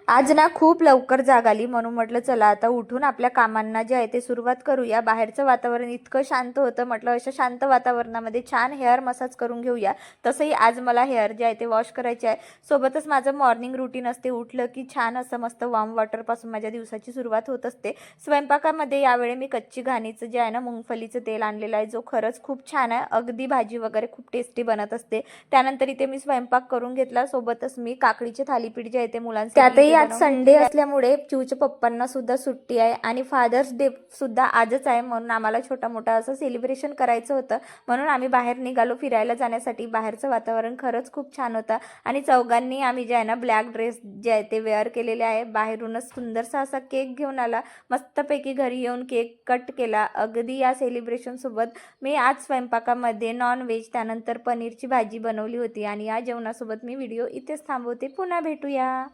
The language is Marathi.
आज ना खूप लवकर जाग आली म्हणून म्हटलं चला आता उठून आपल्या कामांना जे आहे ते सुरुवात करूया। बाहेरचं वातावरण इतकं शांत होतं, म्हटलं अशा शांत वातावरणामध्ये छान हेअर मसाज करून घेऊया। तसंही आज मला हेअर जे आहे ते वॉश करायचे आहे। सोबतच माझं मॉर्निंग रुटीन असते, उठलं की छान असं मस्त वॉर्म वॉटरपासून माझ्या दिवसाची सुरुवात होत असते। स्वयंपाकामध्ये यावेळी मी कच्ची घाणीचं जे आहे ना मुंगफलीचं तेल आणलेलं आहे, जो खरंच खूप छान आहे, अगदी भाजी वगैरे खूप टेस्टी बनत असते। त्यानंतर इथे मी स्वयंपाक करून घेतला, सोबतच मी काकडीचे थालीपीठ जे आहे ते मुलांसाठी त्यातही आज संडे असल्यामुळे चिवच्या पप्पांना सुद्धा सुट्टी आहे आणि फादर्स डे सुद्धा आजच आहे, म्हणून आम्हाला छोटा मोठा असं सेलिब्रेशन करायचं होतं। म्हणून आम्ही बाहेर निघालो फिरायला जाण्यासाठी। बाहेरचं वातावरण खरंच खूप छान होतं आणि चौघांनी आम्ही जे आहे ना ब्लॅक ड्रेस जे आहे ते वेअर केलेले आहे। बाहेरूनच सुंदरसा असा केक घेऊन आला, मस्तपैकी घरी येऊन केक कट केला। अगदी या सेलिब्रेशन सोबत मी आज स्वयंपाकामध्ये नॉन व्हेज त्यानंतर पनीरची भाजी बनवली होती आणि या जेवणासोबत मी व्हिडिओ इथेच थांबवते, पुन्हा भेटूया।